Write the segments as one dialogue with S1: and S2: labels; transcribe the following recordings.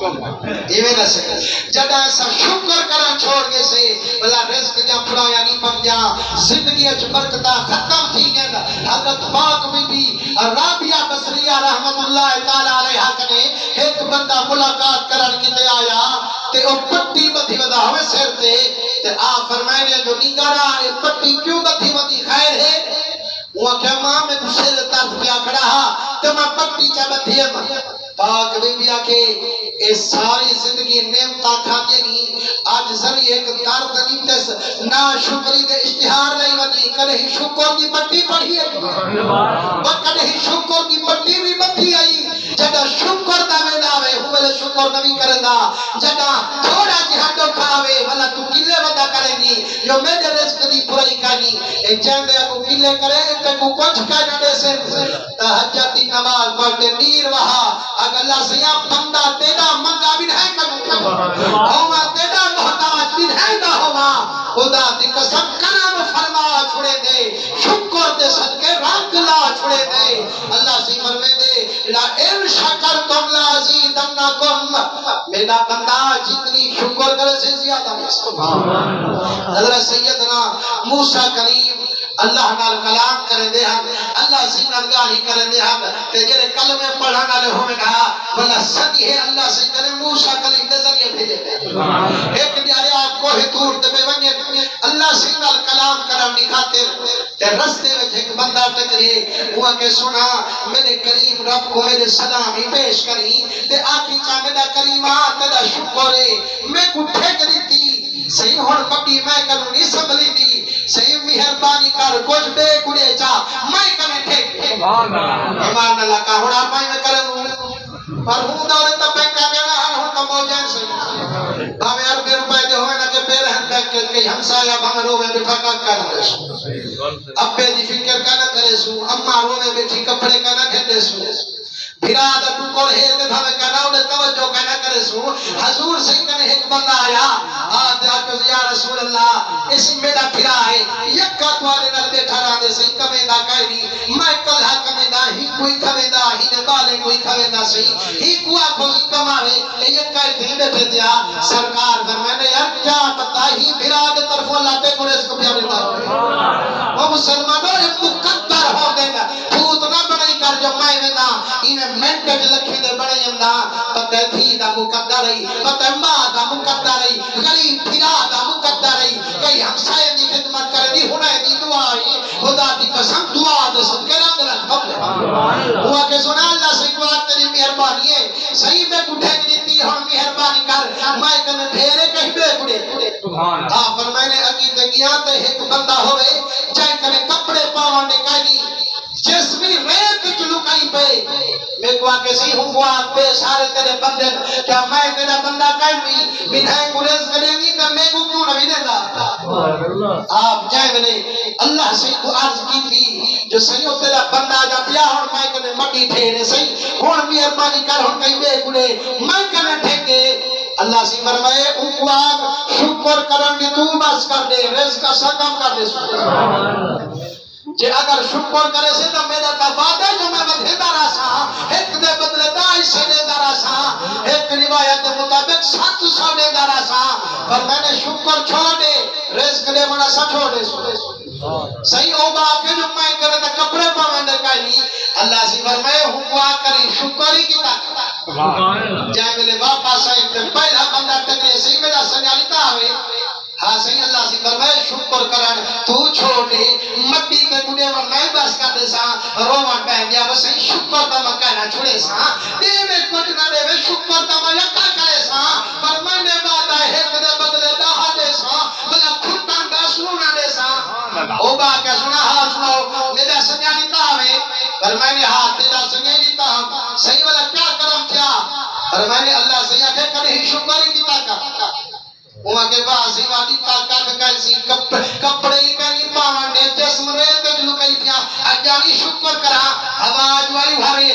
S1: ایویں نہ سے جدا سا شکر کرن چھوڑ گئے سے بلا رزق جا پھڑا یعنی بن جا زندگی اچ برکتہ ختم تھی گئے حضرت پاک بی بی رابعہ بصریہ رحمت اللہ تعالی علیہ کنے ایک بندہ ملاقات کرن کیتے آیا تے او پٹی بدھی ودا ہوئے سر تے آپ فرمائے نے جو نگارا اے پٹی کیوں بدھی ودی خیر ہے وہ کہ ماں میں سر درد پیا کھڑا تو میں پٹی چا بدھی ہے پاک بی بی آکے اے ساری زندگی نعمتاں کھاتے نہیں آج ذریعے ایک درد نیتس نا شکری دے اشتہار نہیں ودی کدے ہی شکر کی پٹی پڑھی ہے کدے ہی شکر کی پٹی بھی بدھی آئی جدا شکر دا ویلاوے ہوئے شکر نبی کرنا جدا تھوڑا جہاں کھاوے والا تو کلے ودا کریں گی جو میرے رزق دی برائی کانی ایک چاندے کو کلے کرے تے کو کچھ کہنا دے سے تہجدی نماز پڑھتے نیر وہا اگر اللہ سیاں بندہ تیرا منگا بھی نہیں کروں ہوا تیرا محتاج بھی نہیں نہ ہوا خدا دی قسم کرم فرما چھوڑے دے شکر دے صدقے رنگ لا چھوڑے دے اللہ سی فرمے دے لا ان شکرتم لازیدنکم میرا بندہ جتنی شکر کرے سے زیادہ حضرت سیدنا موسیٰ کلیم اللہ نال کلام کریں دے ہم اللہ سے نرگاہی کریں دے ہم تے جرے کلمے پڑھانا لے ہوئے کہا بلا صدی ہے اللہ سے کرے موسیٰ کلیم دے ذریعے بھیجے ایک دیارے آپ کو ہی دور دے بے اللہ سے نال کلام کرم نکھاتے تے رستے میں ایک بندہ ٹکرے ہوا کہ سنا میرے کریم رب کو میرے سلامی پیش کری تے آکھی چاہ میرا کریمات تیرا شکر ہے میں کو ٹھیک دیتی صحیح ہون بڑی میں کروں نہیں سنبھلی دی صحیح مہربانی کر کچھ بے گڑے چاہ میں کریں ٹھیک ایمان اللہ کا ہونا پائی میں کروں پر ہوں دورے تا پینکا میرا ہر ہوں کا موجین سے ہمیں عربی روپے دے ہوئے نا کہ پیر ہم دیکھ کے کئی ہمسایا بھاں روے بٹھا کا کرنے سو ابے دی فکر کا نہ کرے سو اممہ روے بیٹھی کپڑے کا نہ کھیلے سو بھیرادہ ٹکڑ ہیلتے بھاوے کہنا انہیں توجہ کہنا کرے سو حضور سے کہنے ایک بندہ آیا آج یا رسول اللہ اس میرا پھرا ہے یک کاتوالے نل بیٹھا رانے سے کمیندہ کہنی میں کلہ کمیندہ ہی کوئی کمیندہ ہی نے بالے کوئی کمیندہ سے ہی کوئی کھوزی کماوے یہ کہی تھی بیٹھے دیا سرکار پر میں نے یار کیا پتا ہی بھیرادہ طرف اللہ تے کو اس کو پیارے دار وہ مسلمانوں ایک مقدر ہو دینا بھوت نہ بڑھائی کر جو میں وینا انہیں منٹج لکھے دے بڑے یمدہ پتہ تھی دا مقدر رہی پتہ ماں دا مقدر رہی غریب پھرا دا مقدر رہی کئی ہمسائے دی خدمت کرے دی ہونے دی دعائی خدا دی قسم دعا دے صدقے رنگ رنگ خبر ہوا کہ سنا اللہ سے قوات تیری مہربانی ہے صحیح میں کٹھے دیتی ہوں مہربانی کر میں کنے ڈھیرے کہیں بے کڑے فرمائے نے عقیدہ گیا تے ایک بندہ ہوئے چاہے کنے کپڑے پاوانے کہیں جسمی ریت چلو کہیں پہ میں کو آکے سی ہوں کو آتے سارے تیرے بندے کیا میں تیرا بندہ کہیں بدھائیں کو رزق کریں گی تو میں کو کیوں نہ ملے گا آپ جائے میں نے اللہ سے کو عرض کی تھی جو صحیح ہو تیرا بندہ جا پیا اور میں کنے مٹی ٹھیرے صحیح کون مہربانی کر ہوں کہیں بے کنے میں کنے ٹھیکے اللہ سے فرمائے ان کو آگ شکر کرن گی تو بس کر دے رزق کا سکم کر دے جے اگر شکر کرے سے تو میرا کا وعدہ جو میں بدھے دارا سا ایک دے بدلے دائی سے دے دارا سا ایک روایت مطابق 700 دے دارا سا پر میں نے شکر چھوڑے رزق دے منا سا چھوڑے صحیح ہوگا کہ جو میں کرے تو کپڑے پاوندے کہیں اللہ سے فرمائے ہوں کو کری شکر ہی کی طاقت جائے میرے واپس آئے پہلا بندہ ٹکرے سے میرا سنیالتا ہوئے ہاں صحیح اللہ سے فرمائے شکر کرن تو چھوڑے مٹی کے گنے میں میں بس کر دے سا رومان پہن گیا وہ صحیح شکر تا میں کہنا چھوڑے سا دے میں کچھ نہ دے میں شکر تا میں یکا کرے سا پر میں نے بات آئے ایک دے بدلے دہا دے سا بلا کھٹان دا سنونا دے سا او با کیا سنا ہاں سنو میرا سنیانی تا ہوئے پر میں نے ہاں تیرا سنیانی تا صحیح والا کیا کرم کیا پر میں نے اللہ سے یہ کہ کرے ہی شکر ہی کی طاقت وہاں کے بعض ہی وادی طاقت کیسی کپڑے ہی کہیں پاونے جسم ریتے جلو کہیں پیا اجانی شکر کرا آواز والی ہرے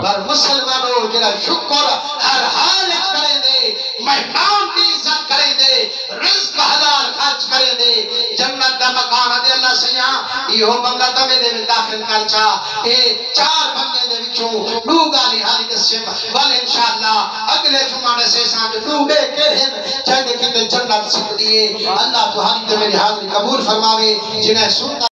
S1: پر مسلمانوں جنہا شکر ہر حال کریں دے مہمان کی عزت کریں دے رزق حلال خرچ کریں دے جنت دا مکان دے اللہ سیاں سیاں یہ بندہ تمہیں دے داخل کر چا اے 4 بندے دے وچوں 2 گالی حالی دسیم ول انشاءاللہ اگلے جمعہ سے ساتھ 2 بے کہڑے جے کہ جنت سکھ دیے اللہ تو حالی تے میری حاضری قبول فرماوے جنہیں سنتا